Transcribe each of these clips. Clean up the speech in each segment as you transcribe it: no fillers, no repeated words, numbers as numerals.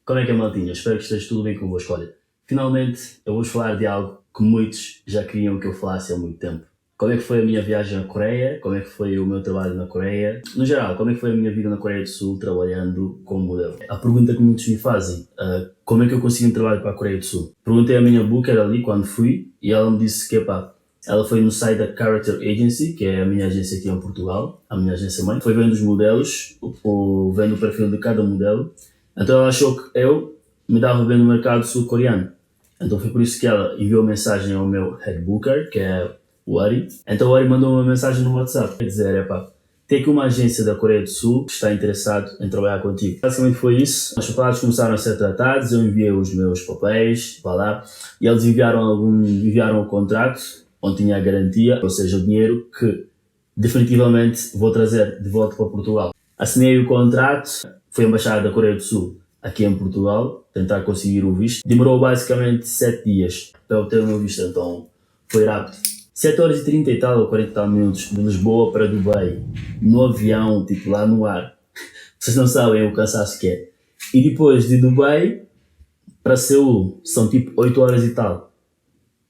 Como é que é, maltinha? Espero que esteja tudo bem convosco. Olha, finalmente eu vou falar de algo que muitos já queriam que eu falasse há muito tempo. Como é que foi a minha viagem à Coreia? Como é que foi o meu trabalho na Coreia? No geral, como é que foi a minha vida na Coreia do Sul trabalhando como modelo? A pergunta que muitos me fazem, como é que eu consegui um trabalho para a Coreia do Sul? Perguntei à minha booker ali quando fui e ela me disse que, ela foi no site da Character Agency, que é a minha agência aqui em Portugal, a minha agência mãe. Foi vendo os modelos, vendo o perfil de cada modelo. Então ela achou que eu me dava bem no mercado sul-coreano. Então foi por isso que ela enviou mensagem ao meu head booker, que é o Ari. Então o Ari mandou uma mensagem no WhatsApp, quer dizer, tem aqui uma agência da Coreia do Sul que está interessado em trabalhar contigo. Basicamente foi isso. Os papéis começaram a ser tratados, eu enviei os meus papéis para lá e eles enviaram o contrato, onde tinha a garantia, ou seja, o dinheiro que definitivamente vou trazer de volta para Portugal. Assinei o contrato, fui à Embaixada da Coreia do Sul aqui em Portugal, tentar conseguir o visto. Demorou basicamente 7 dias para eu ter o meu visto, então foi rápido. 7 horas e 30 e tal, ou 40 e tal minutos de Lisboa para Dubai, no avião, tipo lá no ar. Vocês não sabem o cansaço que é. E depois de Dubai para Seul, são tipo 8 horas e tal.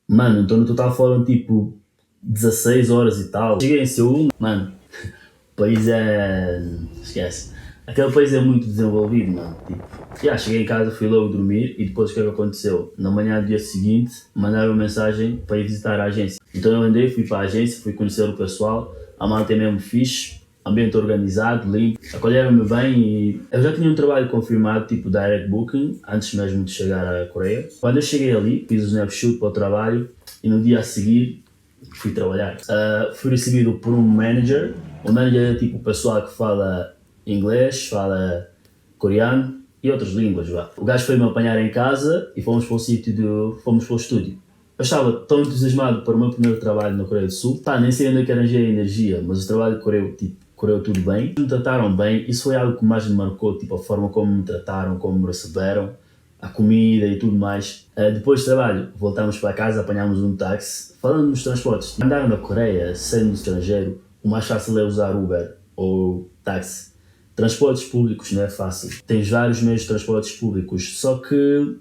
Mano, então no total foram tipo 16 horas e tal. Cheguei em Seul, mano, o país esquece. Aquele país é muito desenvolvido, mano. Tipo, cheguei em casa, fui logo dormir e depois o que é que aconteceu? Na manhã do dia seguinte, mandaram mensagem para ir visitar a agência. Então eu andei, fui para a agência, fui conhecer o pessoal, a malta é mesmo fixe, ambiente organizado, limpo, acolheram-me bem e eu já tinha um trabalho confirmado, tipo direct booking, antes mesmo de chegar à Coreia. Quando eu cheguei ali, fiz o snapshot para o trabalho e no dia a seguir fui trabalhar. Fui recebido por um manager. O manager é tipo o pessoal que fala inglês, fala coreano e outras línguas. O gajo foi-me apanhar em casa e fomos para o estúdio. Eu estava tão entusiasmado para o meu primeiro trabalho na Coreia do Sul. Nem sei onde é que arranjei a energia, mas o trabalho correu tudo bem. Me trataram bem, isso foi algo que mais me marcou, tipo a forma como me trataram, como me receberam, a comida e tudo mais. Depois do trabalho, voltámos para casa, apanhámos um táxi. Falando nos transportes, andar na Coreia, sendo estrangeiro, o mais fácil é usar Uber ou táxi. Transportes públicos não é fácil. Tens vários meios de transportes públicos, só que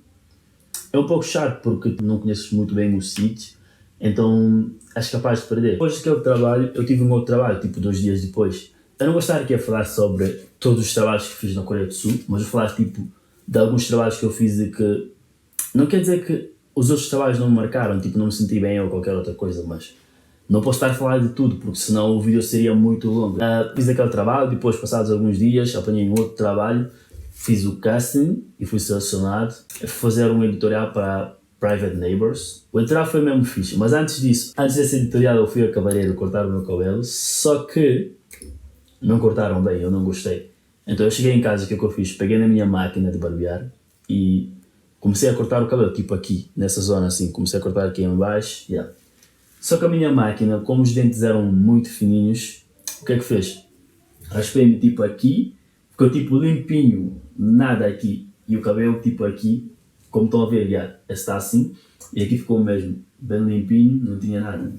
é um pouco chato porque não conheces muito bem o sítio, então és capaz de perder. Depois daquele trabalho, eu tive um outro trabalho, tipo 2 dias depois. Eu não vou estar aqui a falar sobre todos os trabalhos que fiz na Coreia do Sul, mas vou falar tipo de alguns trabalhos que eu fiz e que não quer dizer que os outros trabalhos não me marcaram, tipo não me senti bem ou qualquer outra coisa, mas não posso estar a falar de tudo, porque senão o vídeo seria muito longo. Fiz aquele trabalho, depois passados alguns dias apanhei um outro trabalho, fiz o casting e fui selecionado a fazer um editorial para Private Neighbors. O editorial foi mesmo fixe, mas antes desse editorial eu fui a cabeleireiro cortar o meu cabelo, só que não cortaram bem, eu não gostei. Então eu cheguei em casa, o que é que eu fiz? Peguei na minha máquina de barbear e comecei a cortar o cabelo, tipo aqui, nessa zona assim, comecei a cortar aqui em baixo, Só que a minha máquina, como os dentes eram muito fininhos, o que é que fez? Raspei-me tipo aqui, ficou tipo limpinho, nada aqui, e o cabelo tipo aqui, como estão a ver, está assim, e aqui ficou mesmo bem limpinho, não tinha nada.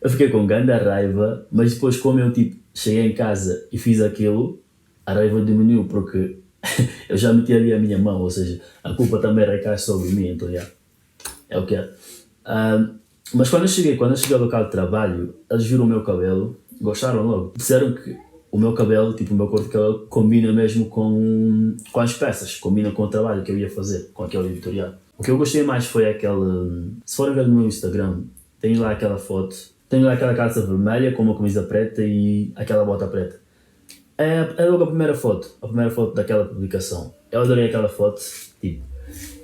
Eu fiquei com grande raiva, mas depois como eu cheguei em casa e fiz aquilo, a raiva diminuiu porque eu já meti ali a minha mão, ou seja, a culpa também recai sobre mim, então é o que é. Mas quando eu cheguei ao local de trabalho, eles viram o meu cabelo, gostaram logo. Disseram que o meu cabelo, tipo o meu corte de cabelo, combina mesmo com as peças, combina com o trabalho que eu ia fazer, com aquele editorial. O que eu gostei mais foi se forem ver no meu Instagram, tenho lá aquela foto, tenho lá aquela calça vermelha com uma camisa preta e aquela bota preta. É logo a primeira foto daquela publicação. Eu adorei aquela foto,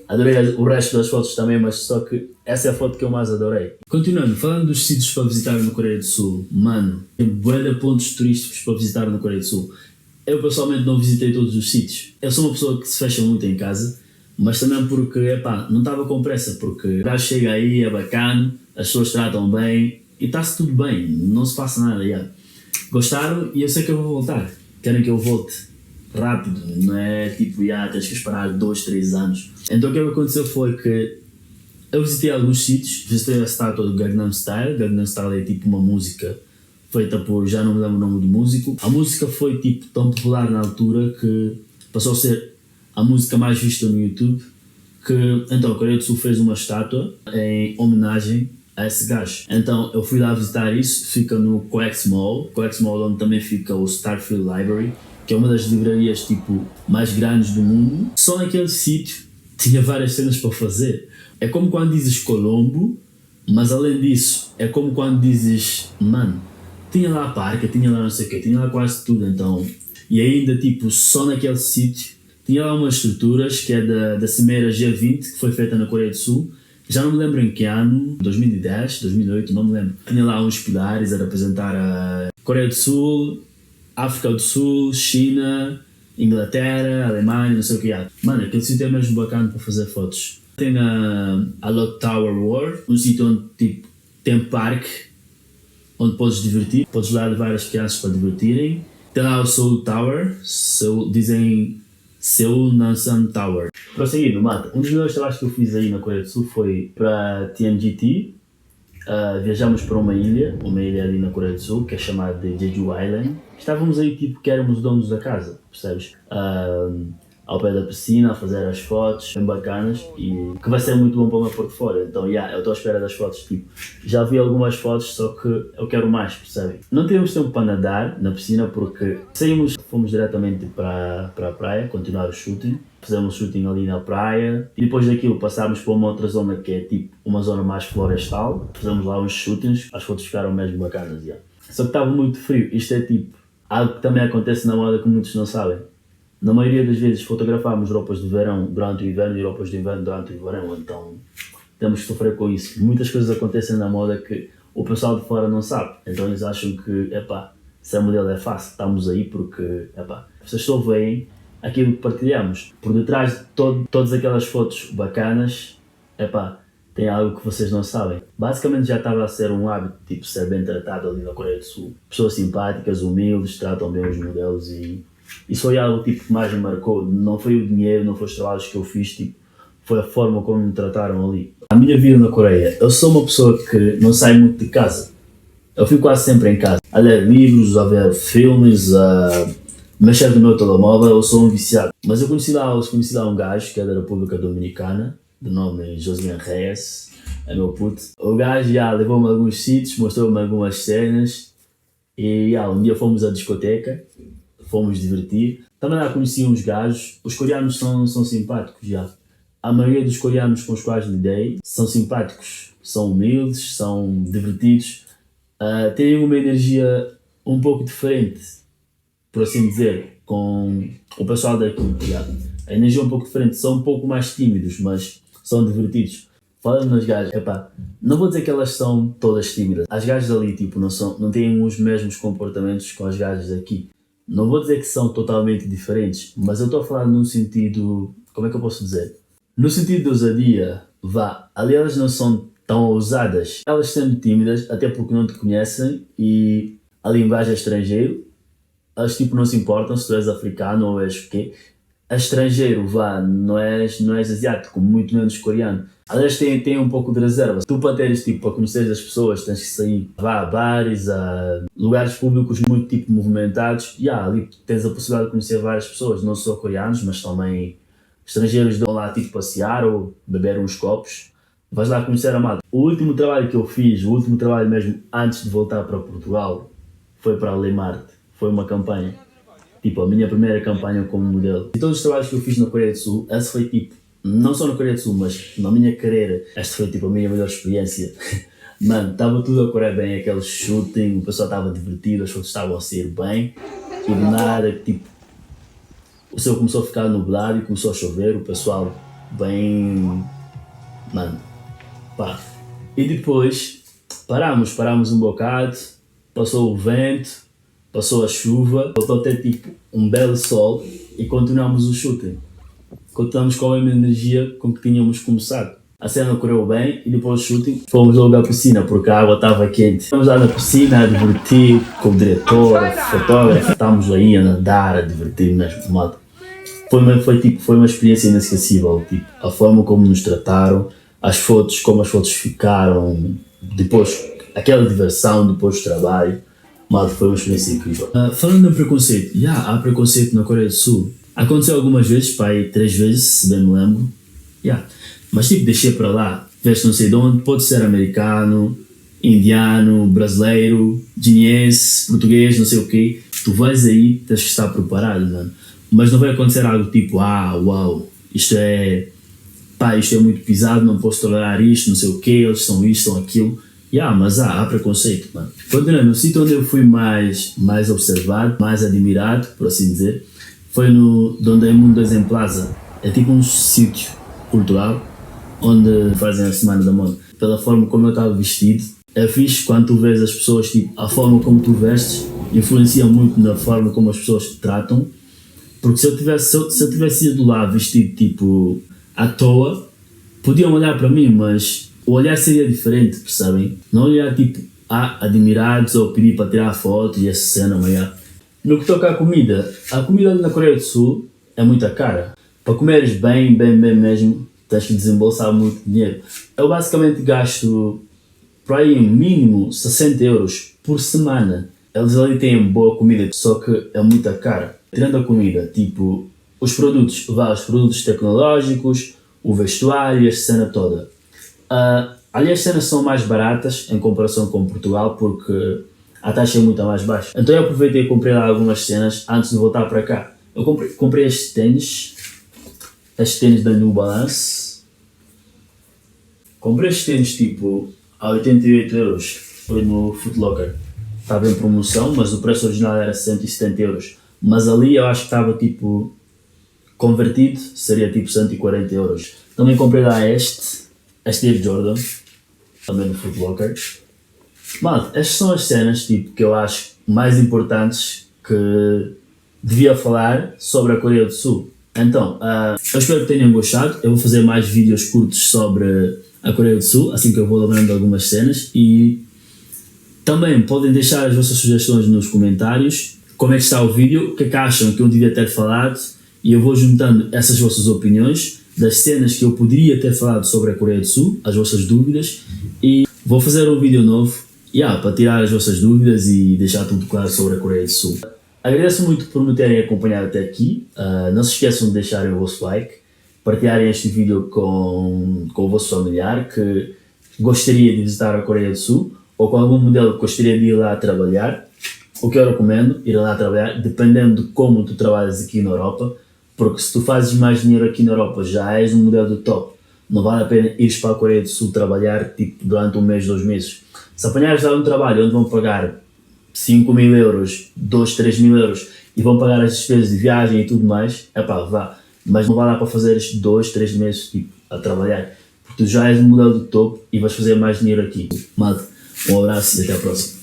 adorei o resto das fotos também, mas só que essa é a foto que eu mais adorei. Continuando, falando dos sítios para visitar na Coreia do Sul, mano, tem bué de pontos turísticos para visitar na Coreia do Sul. Eu pessoalmente não visitei todos os sítios. Eu sou uma pessoa que se fecha muito em casa, mas também porque, não estava com pressa, porque já chega aí, é bacana, as pessoas tratam bem e está-se tudo bem, não se passa nada. Gostaram e eu sei que eu vou voltar. Querem que eu volte rápido, não é tipo, tens que esperar 2, 3 anos. Então o que aconteceu foi que eu visitei alguns sítios, visitei a estátua do Gangnam Style. Gangnam Style é tipo uma música feita por, já não me lembro o nome do músico. A música foi tipo tão popular na altura que passou a ser a música mais vista no YouTube, que então a Coreia do Sul fez uma estátua em homenagem a esse gajo. Então eu fui lá visitar isso, fica no Coex Mall, onde também fica o Starfield Library, que é uma das livrarias tipo mais grandes do mundo. Só naquele sítio tinha várias cenas para fazer. É como quando dizes Colombo, mas além disso, é como quando dizes, mano, tinha lá a parca, tinha lá não sei o quê, tinha lá quase tudo, então. E ainda, tipo, só naquele sítio, tinha lá umas estruturas que é da Cimeira G20, que foi feita na Coreia do Sul. Já não me lembro em que ano, 2010, 2008, não me lembro. Tinha lá uns pilares a representar a Coreia do Sul, África do Sul, China, Inglaterra, Alemanha, não sei o que há. Mano, aquele sítio é mesmo bacana para fazer fotos. Tem a Lot Tower World, um sítio onde tipo, tem parque, onde podes divertir, podes lá levar as crianças para divertirem. Tem lá o Seoul Tower, dizem Seoul Nansan Tower. Prosseguindo, Mata, um dos melhores trabalhos que eu fiz aí na Coreia do Sul foi para TMGT. Viajamos para uma ilha ali na Coreia do Sul, que é chamada de Jeju Island. Estávamos aí tipo que éramos donos da casa, percebes? Ao pé da piscina, a fazer as fotos bem bacanas e que vai ser muito bom para o meu portfólio. Então, eu estou à espera das fotos, tipo, já vi algumas fotos, só que eu quero mais, percebem? Não tivemos tempo para nadar na piscina porque fomos diretamente para a praia, continuar o shooting. Fizemos shooting ali na praia e depois daquilo passámos para uma outra zona que é tipo uma zona mais florestal. Fizemos lá uns shootings, as fotos ficaram mesmo bacanas, Só que estava muito frio, isto é tipo algo que também acontece na moda que muitos não sabem. Na maioria das vezes fotografamos roupas de verão durante o inverno e roupas de inverno durante o verão, então temos que sofrer com isso. Muitas coisas acontecem na moda que o pessoal de fora não sabe, então eles acham que, se a modelo é fácil, estamos aí porque, vocês só veem aquilo que partilhamos. Por detrás de todas aquelas fotos bacanas, tem algo que vocês não sabem. Basicamente já estava a ser um hábito, tipo, ser bem tratado ali na Coreia do Sul. Pessoas simpáticas, humildes, tratam bem os modelos e isso foi algo tipo, que mais me marcou. Não foi o dinheiro, não foi os trabalhos que eu fiz, tipo, foi a forma como me trataram ali. A minha vida na Coreia, eu sou uma pessoa que não sai muito de casa. Eu fico quase sempre em casa, a ler livros, a ver filmes, a mexer no meu telemóvel. Eu sou um viciado. Mas eu conheci lá um gajo que é da República Dominicana, de nome Josian Reyes, é meu puto. O gajo levou-me a alguns sítios, mostrou-me algumas cenas e um dia fomos à discoteca. Fomos divertir. Também lá conheci uns gajos. Os coreanos são simpáticos, A maioria dos coreanos com os quais lidei são simpáticos. São humildes, são divertidos. Têm uma energia um pouco diferente, por assim dizer, com o pessoal daqui, A energia é um pouco diferente. São um pouco mais tímidos, mas são divertidos. Falando nas gajas, não vou dizer que elas são todas tímidas. As gajas ali, tipo, não têm os mesmos comportamentos com as gajas aqui. Não vou dizer que são totalmente diferentes, mas eu estou a falar num sentido, como é que eu posso dizer? No sentido de ousadia, ali elas não são tão ousadas. Elas sendo tímidas, até porque não te conhecem e a linguagem é estrangeiro, elas tipo não se importam se tu és africano ou és o quê. É estrangeiro, não és asiático, muito menos coreano. Aliás, tem um pouco de reserva. Tu para teres, tipo, para conhecer as pessoas, tens que sair a bares, a lugares públicos muito tipo movimentados. Ali tens a possibilidade de conhecer várias pessoas, não só coreanos, mas também estrangeiros vão lá tipo passear ou beber uns copos. Vais lá conhecer a malta. O último trabalho que eu fiz, o último trabalho mesmo antes de voltar para Portugal, foi para a Lemart. Foi uma campanha. Tipo, a minha primeira campanha como modelo. E todos os trabalhos que eu fiz na Coreia do Sul, esse foi tipo, não só na Coreia do Sul, mas na minha carreira, esta foi tipo a minha melhor experiência. Mano, estava tudo a correr bem, aquele shooting, o pessoal estava divertido, as fotos estavam a sair bem. E de nada, tipo, o céu começou a ficar nublado e começou a chover, o pessoal bem... Mano, E depois, parámos um bocado, passou o vento, passou a chuva, voltou a ter tipo um belo sol e continuamos o shooting. Continuamos com a mesma energia com que tínhamos começado. A cena correu bem e depois do shooting fomos logo à piscina porque a água estava quente. Estamos lá na piscina a divertir com o diretor, o fotógrafo, estávamos aí a nadar, a divertir mesmo, modo. Foi uma experiência inesquecível, tipo, a forma como nos trataram, como as fotos ficaram, depois aquela diversão depois do trabalho. Foi uma experiência incrível. Falando em preconceito, há preconceito na Coreia do Sul. Aconteceu algumas vezes, pai, 3 vezes, se bem me lembro. Yeah. Mas tipo, deixei para lá, veste não sei de onde, pode ser americano, indiano, brasileiro, guineense, português, não sei o quê. Tu vais aí, tens que estar preparado, mano. Mas não vai acontecer algo tipo, uau, isto é muito pesado, não posso tolerar isto, não sei o quê, eles são isto, são aquilo. Mas há preconceito, mano. Continuando, o sítio onde eu fui mais observado, mais admirado, por assim dizer, foi no Donde Mundos Plaza. É tipo um sítio cultural onde fazem a Semana da Moda. Pela forma como eu estava vestido, é fixe quando tu vês as pessoas, tipo, a forma como tu vestes influencia muito na forma como as pessoas te tratam. Porque se eu tivesse ido lá vestido tipo à toa, podiam olhar para mim, mas o olhar seria diferente, percebem? Não olhar tipo admirados ou pedir para tirar foto e essa cena, mas no que toca à comida, a comida na Coreia do Sul é muito cara. Para comeres bem mesmo, tens que desembolsar muito dinheiro. Eu basicamente gasto para aí mínimo 60 euros por semana. Eles ali têm boa comida, só que é muito cara. Tirando a comida, tipo, os produtos tecnológicos, o vestuário e a cena toda. Ali as cenas são mais baratas em comparação com Portugal porque a taxa é muito mais baixa. Então eu aproveitei e comprei lá algumas cenas antes de voltar para cá. Eu comprei estes ténis da New Balance. Comprei estes ténis tipo a 88 euros, foi no Foot Locker. Estava em promoção, mas o preço original era 170 euros. Mas ali eu acho que estava tipo convertido, seria tipo 140 euros. Também comprei lá este Air Jordan, também no Foot Locker. Mano, estas são as cenas tipo, que eu acho mais importantes que devia falar sobre a Coreia do Sul. Então, eu espero que tenham gostado. Eu vou fazer mais vídeos curtos sobre a Coreia do Sul, assim que eu vou lembrando de algumas cenas. E também podem deixar as vossas sugestões nos comentários. Como é que está o vídeo, o que é que acham que eu devia ter falado, e eu vou juntando essas vossas opiniões das cenas que eu poderia ter falado sobre a Coreia do Sul, as vossas dúvidas, e vou fazer um vídeo novo para tirar as vossas dúvidas e deixar tudo claro sobre a Coreia do Sul. Agradeço muito por me terem acompanhado até aqui. Não se esqueçam de deixarem o vosso like, partilharem este vídeo com o vosso familiar que gostaria de visitar a Coreia do Sul ou com algum modelo que gostaria de ir lá trabalhar. O que eu recomendo, ir lá trabalhar, dependendo de como tu trabalhas aqui na Europa, porque se tu fazes mais dinheiro aqui na Europa já és um modelo do top, não vale a pena ires para a Coreia do Sul trabalhar tipo, durante 1 mês, 2 meses. Se apanhares lá um trabalho onde vão pagar 5.000 euros, 3.000 euros e vão pagar as despesas de viagem e tudo mais, vá, mas não vai lá para fazer estes 2, 3 meses tipo, a trabalhar, porque tu já és um modelo do topo e vais fazer mais dinheiro aqui. Malta, um abraço e até a próxima.